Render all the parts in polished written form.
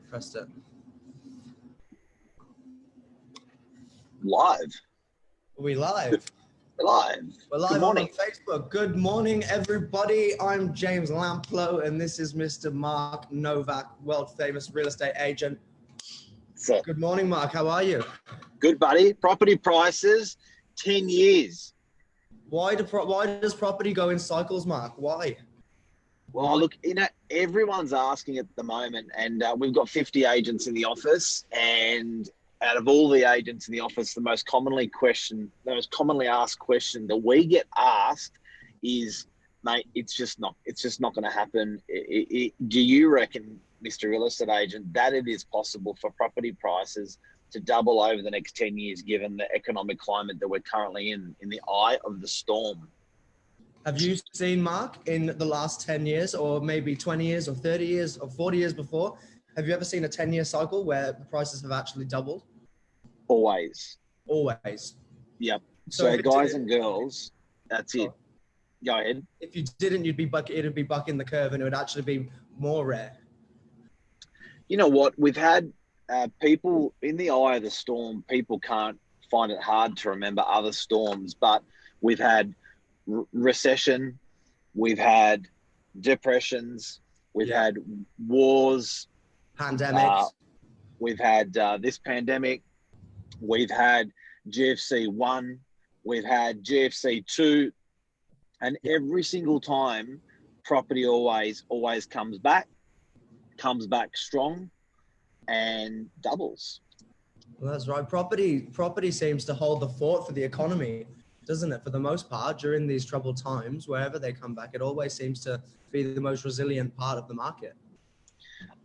pressed it. Live. Are we live? Live. We're live on Facebook. Good morning, everybody. I'm James Lamplow, and this is Mr. Mark Novak, world famous real estate agent. So, good morning, Mark. How are you? Good, buddy. Property prices, 10 years. Why does property go in cycles, Mark? Why? Well, look, everyone's asking at the moment, and we've got 50 agents in the office, and out of all the agents in the office, the most commonly asked question that we get asked is, mate, it's just not going to happen. Do you reckon, Mr. Real Estate Agent, that it is possible for property prices to double over the next 10 years, given the economic climate that we're currently in the eye of the storm? Have you seen, Mark, in the last 10 years, or maybe 20 years or 30 years or 40 years before, have you ever seen a 10-year cycle where the prices have actually doubled? Always. Yep. So guys and girls, that's it. Go ahead. If you didn't, it'd be bucking the curve, and it would actually be more rare. You know what? We've had people in the eye of the storm. People can't find it hard to remember other storms, but we've had recession, we've had depressions, we've had wars, pandemics, we've had this pandemic, we've had GFC 1, we've had GFC 2, and every single time property always comes back strong and doubles. Well, that's right. Property seems to hold the fort for the economy, doesn't it? For the most part, during these troubled times, wherever they come back, it always seems to be the most resilient part of the market.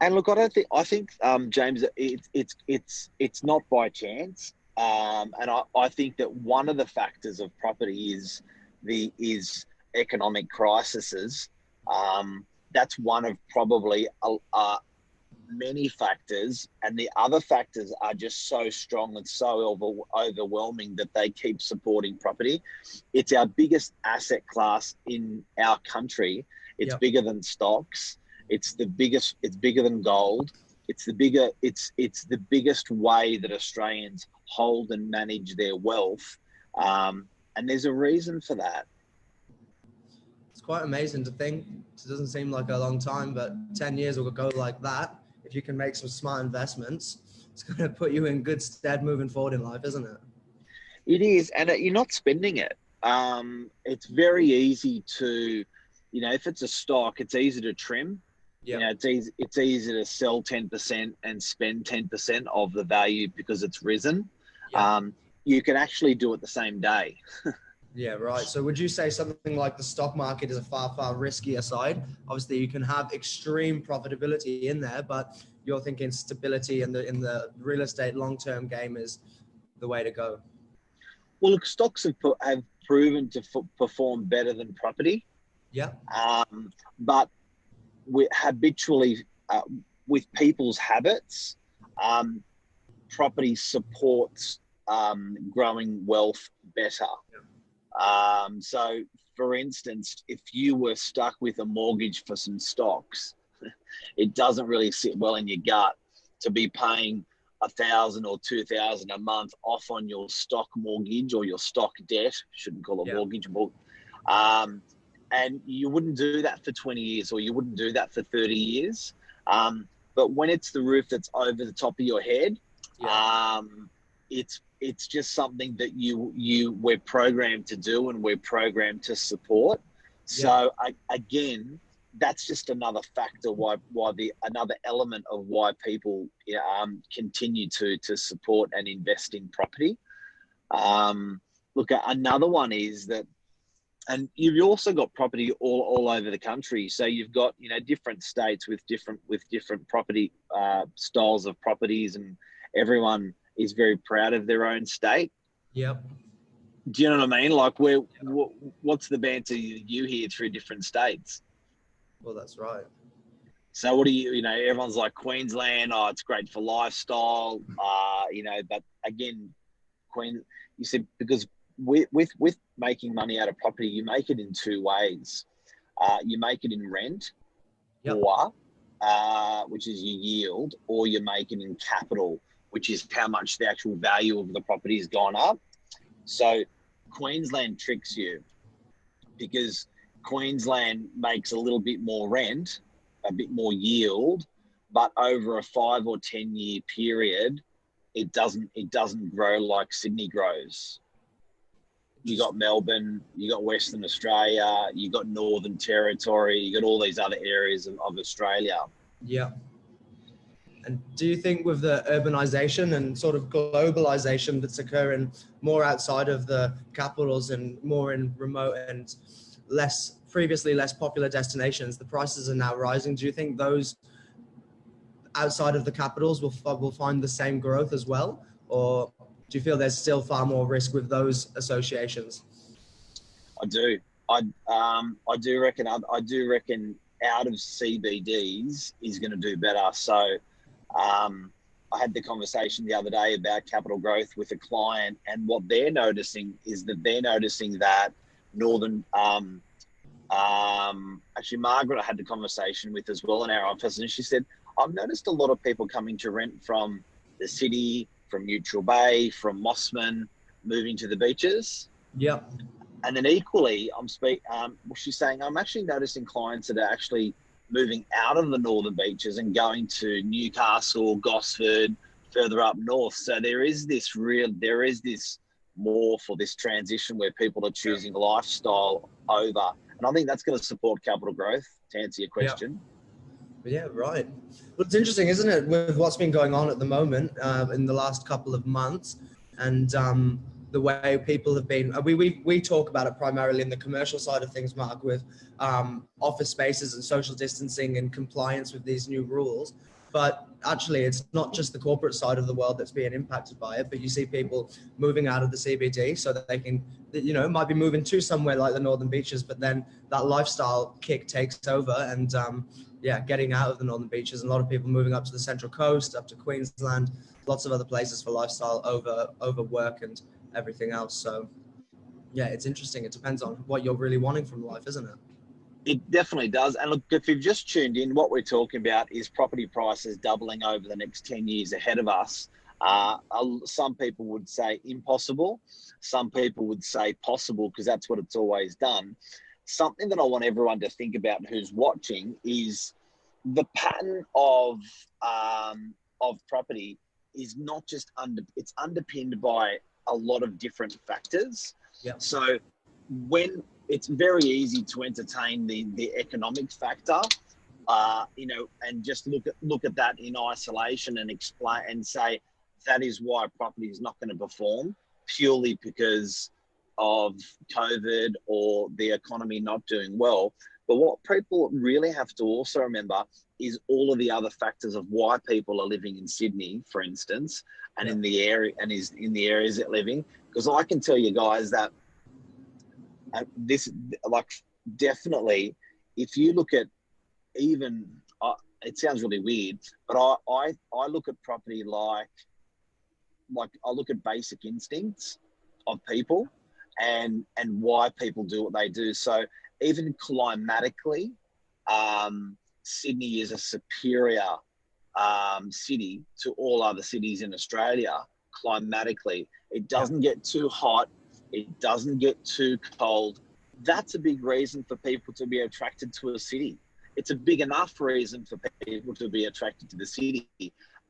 And look, I think James, it's not by chance. And I think that one of the factors of property is economic crises. That's one of probably many factors, and the other factors are just so strong and so overwhelming that they keep supporting property. It's our biggest asset class in our country. It's bigger than stocks. It's bigger than gold. It's the biggest way that Australians hold and manage their wealth. And there's a reason for that. It's quite amazing to think. It doesn't seem like a long time, but 10 years will go like that. If you can make some smart investments, it's going to put you in good stead moving forward in life, isn't it? It is. And you're not spending it. It's very easy to, if it's a stock, it's easy to trim. It's easy to sell 10% and spend 10% of the value because it's risen. You can actually do it the same day. Yeah, right. So would you say something like the stock market is a far, far riskier side? Obviously, you can have extreme profitability in there, but you're thinking stability in the real estate long-term game is the way to go. Well, look, stocks have proven to perform better than property. Yeah. But habitually, with people's habits, property supports growing wealth better. So, for instance, if you were stuck with a mortgage for some stocks, it doesn't really sit well in your gut to be paying $1,000 or $2,000 a month off on your stock mortgage or your stock debt. Shouldn't call it mortgage. And you wouldn't do that for 20 years, or you wouldn't do that for 30 years. But when it's the roof that's over the top of your head, it's just something that we're programmed to do, and we're programmed to support. So again, that's just another factor another element of why people continue to support and invest in property. Look, another one is that, and you've also got property all over the country. So you've got different states with different property styles of properties, and everyone is very proud of their own state. Yep. Do you know what I mean? Like, what's the banter you hear through different states? Well, that's right. So what do everyone's like, Queensland, oh, it's great for lifestyle, but again, you said, because with making money out of property, you make it in two ways. You make it in rent, or which is your yield, or you're making in capital, which is how much the actual value of the property has gone up. So Queensland tricks you because Queensland makes a little bit more rent, a bit more yield, but over a 5 or 10 year period, it doesn't grow like Sydney grows. You got Melbourne, you got Western Australia, you got Northern Territory, you got all these other areas of Australia. Yeah. And do you think with the urbanization and sort of globalization that's occurring more outside of the capitals and more in remote and previously less popular destinations, the prices are now rising? Do you think those outside of the capitals will find the same growth as well? Or do you feel there's still far more risk with those associations? I do. I do reckon out of CBDs is going to do better. So I had the conversation the other day about capital growth with a client, and what they're noticing is that Northern, actually Margaret I had the conversation with as well in our office, and she said, I've noticed a lot of people coming to rent from the city, from Neutral Bay, from Mossman, moving to the beaches. Yeah. And then equally, she's saying, I'm actually noticing clients that are actually moving out of the northern beaches and going to Newcastle, Gosford, further up north. So there is this more for this transition where people are choosing lifestyle over. And I think that's going to support capital growth, to answer your question. Yeah, right. Well, it's interesting, isn't it, with what's been going on at the moment in the last couple of months, and the way people have been. We talk about it primarily in the commercial side of things, Mark, with office spaces and social distancing and compliance with these new rules. But actually, it's not just the corporate side of the world that's being impacted by it, but you see people moving out of the CBD so that they can, might be moving to somewhere like the Northern Beaches, but then that lifestyle kick takes over and, getting out of the Northern Beaches. And a lot of people moving up to the Central Coast, up to Queensland, lots of other places for lifestyle over work and everything else. So, yeah, it's interesting. It depends on what you're really wanting from life, isn't it? It definitely does. And look, if you've just tuned in, what we're talking about is property prices doubling over the next 10 years ahead of us. Some people would say impossible. Some people would say possible, because that's what it's always done. Something that I want everyone to think about who's watching is the pattern of property is not just it's underpinned by a lot of different factors. Yeah. So when it's very easy to entertain the economic factor, and just look at that in isolation and explain and say that is why property is not going to perform purely because of COVID or the economy not doing well. But what people really have to also remember is all of the other factors of why people are living in Sydney, for instance, and in the area and is in the areas they're living. Because I can tell you guys that definitely, if you look at even, it sounds really weird, but I look at property like I look at basic instincts of people and why people do what they do. So even climatically, Sydney is a superior city to all other cities in Australia. Climatically, it doesn't get too hot. It doesn't get too cold. That's a big reason for people to be attracted to a city. It's a big enough reason for people to be attracted to the city.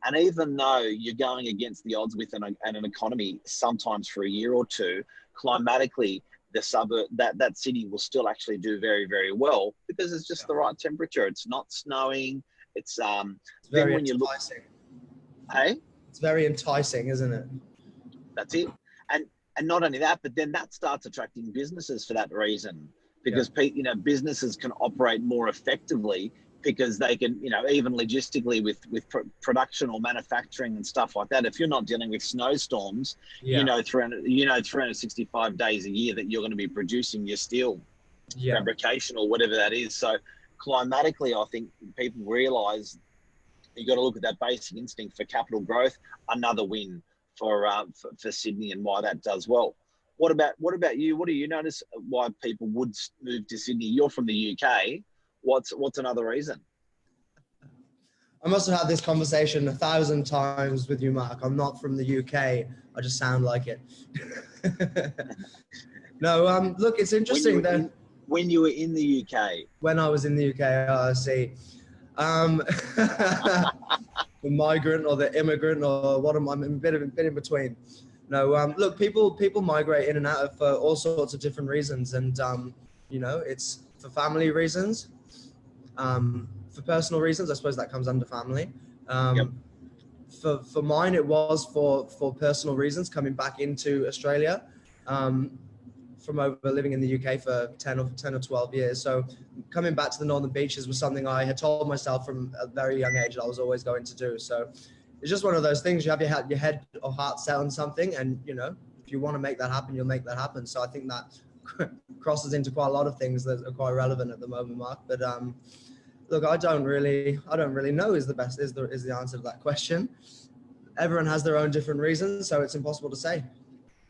And even though you're going against the odds with an economy sometimes for a year or two, climatically, the suburb, that city will still actually do very, very well because it's just the right temperature. It's not snowing. It's very enticing. Hey? It's very enticing, isn't it? That's it. And not only that, but then that starts attracting businesses for that reason, because businesses can operate more effectively because they can, even logistically with production or manufacturing and stuff like that. If you're not dealing with snowstorms, 365 days a year that you're going to be producing your steel fabrication or whatever that is. So climatically, I think people realise you got to look at that basic instinct for capital growth. Another win for Sydney and why that does well. What about you? What do you notice why people would move to Sydney? You're from the UK. What's another reason? I must have had this conversation 1,000 times with you, Mark. I'm not from the UK. I just sound like it. No, look, it's interesting that when you were in the UK, when I was in the UK, I see. The migrant or the immigrant or what am I? I'm a bit in between. No, look, people migrate in and out for all sorts of different reasons, and you know, it's for family reasons, for personal reasons. I suppose that comes under family. Yep. For mine, it was for personal reasons coming back into Australia. From over living in the UK for 10 or 12 years. So coming back to the Northern Beaches was something I had told myself from a very young age that I was always going to do. So it's just one of those things. You have your head or heart set on something, and you know, if you want to make that happen, you'll make that happen. So I think that crosses into quite a lot of things that are quite relevant at the moment, Mark. But look, I don't really know is the answer to that question. Everyone has their own different reasons, so it's impossible to say.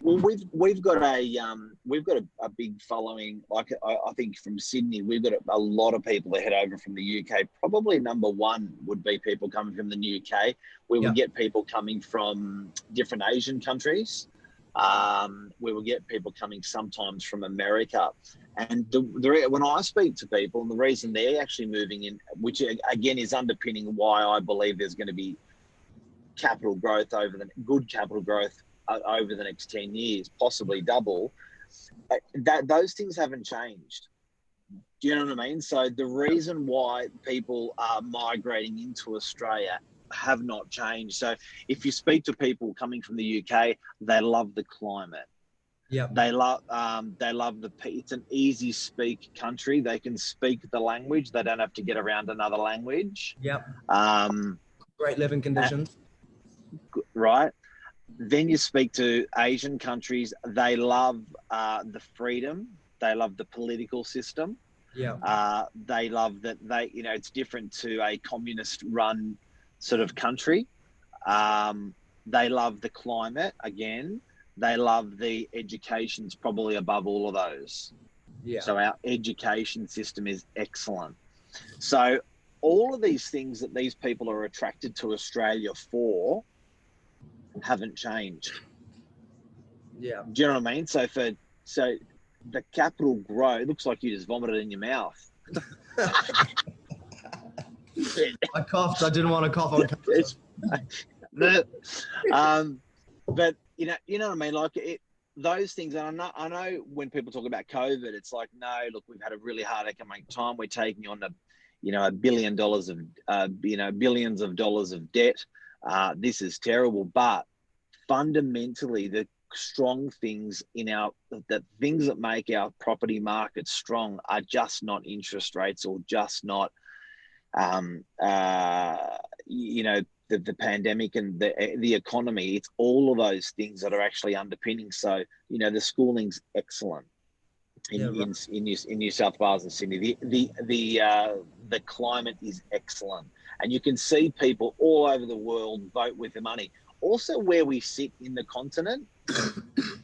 Well, we've got a big following. Like I think from Sydney, we've got a lot of people that head over from the UK. Probably number one would be people coming from the UK. We would get people coming from different Asian countries. We will get people coming sometimes from America. And when I speak to people, and the reason they're actually moving in, which again is underpinning why I believe there's going to be capital growth good capital growth over the next 10 years, possibly double, those things haven't changed. Do you know what I mean? So the reason why people are migrating into Australia have not changed. So if you speak to people coming from the UK, they love the climate. Yeah. They love it's an easy speak country. They can speak the language. They don't have to get around another language. Yep. Great living conditions. Right. Then you speak to Asian countries, they love the freedom, they love the political system. Yeah. They love that it's different to a communist run sort of country. They love the climate again. They love the education's probably above all of those. Yeah. So our education system is excellent. So all of these things that these people are attracted to Australia for haven't changed. Yeah. Do you know what I mean? So the capital growth looks like you just vomited in your mouth. I coughed. I didn't want to cough on camera. But you know what I mean? Like those things, and I know when people talk about COVID, it's like, no, look, we've had a really hard economic time. We're taking on $1 billion of billions of dollars of debt. This is terrible, but fundamentally, the strong things the things that make our property market strong are just not interest rates or just not, the pandemic and the economy. It's all of those things that are actually underpinning. So, the schooling's excellent in New South Wales and Sydney. The climate is excellent. And you can see people all over the world vote with their money. Also, where we sit in the continent,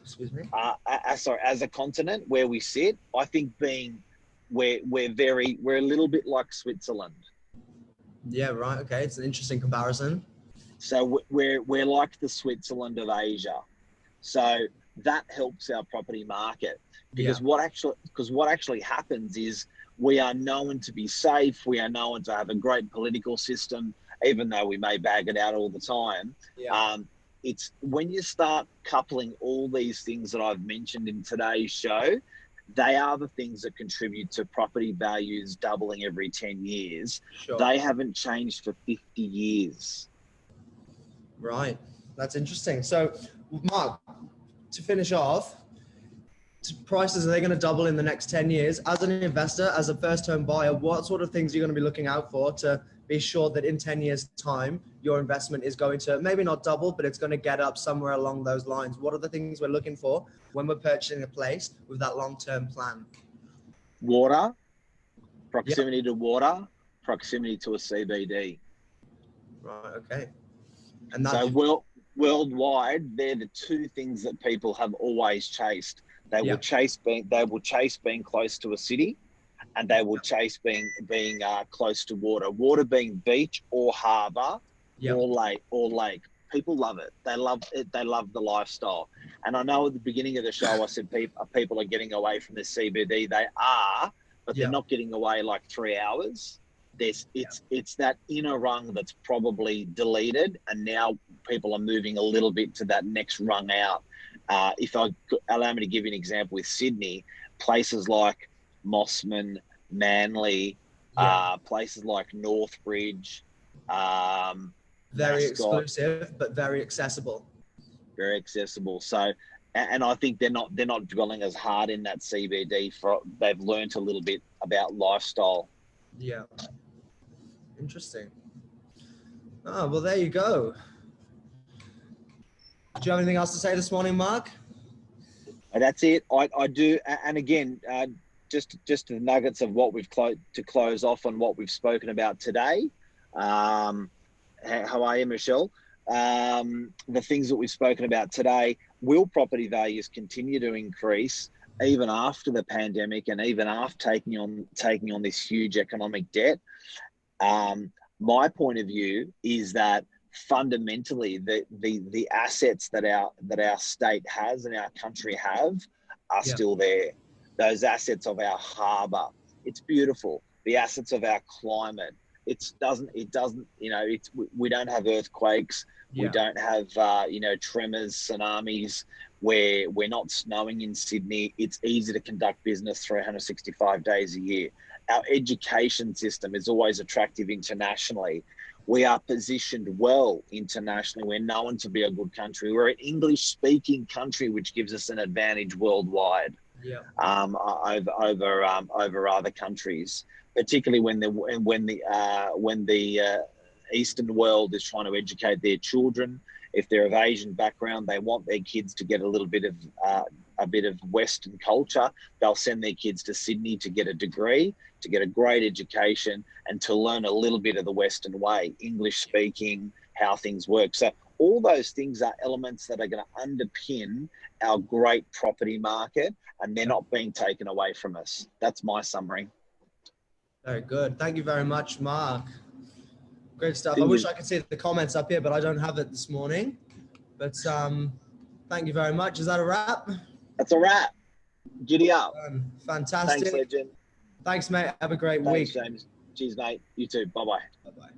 excuse me. As a continent, where we sit, I think we're a little bit like Switzerland. Yeah, right. Okay, it's an interesting comparison. So we're like the Switzerland of Asia. So that helps our property market because what actually happens is we are known to be safe. We are known to have a great political system, even though we may bag it out all the time. Yeah. It's when you start coupling all these things that I've mentioned in today's show, they are the things that contribute to property values doubling every 10 years. Sure. They haven't changed for 50 years. Right. That's interesting. So, Mark, to finish off, prices, are they going to double in the next 10 years? As an investor, as a first-home buyer, what sort of things are you going to be looking out for to be sure that in 10 years' time, your investment is going to maybe not double, but it's going to get up somewhere along those lines? What are the things we're looking for when we're purchasing a place with that long-term plan? Water, proximity to water, proximity to a CBD. Right, okay. And that's so worldwide, they're the two things that people have always chased. They will chase being close to a city, and they will chase being close to water. Water being beach or harbour or lake. People love it. They love it. They love the lifestyle. And I know at the beginning of the show I said people are getting away from the CBD. They are, but they're not getting away like 3 hours. It's that inner rung that's probably deleted, and now people are moving a little bit to that next rung out. If I allow me to give you an example with Sydney, places like Mossman, Manly, places like Northbridge, very Mascot, exclusive but very accessible. Very accessible. So, and I think they're not dwelling as hard in that CBD. They've learnt a little bit about lifestyle. Yeah. Interesting. Oh, well, there you go. Do you have anything else to say this morning, Mark? That's it. I do. And again, just the nuggets of what we've to close off on what we've spoken about today. How are you, Michelle? The things that we've spoken about today, will property values continue to increase even after the pandemic and even after taking on this huge economic debt? My point of view is that fundamentally the assets that our state has and our country have are still there. Those assets of our harbour, it's beautiful. The assets of our climate, it doesn't, we don't have earthquakes. We don't have, tremors, tsunamis, where we're not snowing in Sydney. It's easy to conduct business 365 days a year. Our education system is always attractive internationally. We are positioned well internationally. We're known to be a good country. We're an English-speaking country, which gives us an advantage worldwide over other countries, particularly when the Eastern world is trying to educate their children. If they're of Asian background, they want their kids to get a little bit of Western culture. They'll send their kids to Sydney to get a degree, to get a great education, and to learn a little bit of the Western way, English speaking, how things work. So all those things are elements that are going to underpin our great property market, and they're not being taken away from us. That's my summary. Very good. Thank you very much, Mark. Great stuff. I wish I could see the comments up here, but I don't have it this morning. But thank you very much. Is that a wrap? That's a wrap. Giddy up. Fantastic. Thanks, legend. Thanks, mate. Have a great week. Thanks, James. Cheers, mate. You too. Bye-bye. Bye-bye.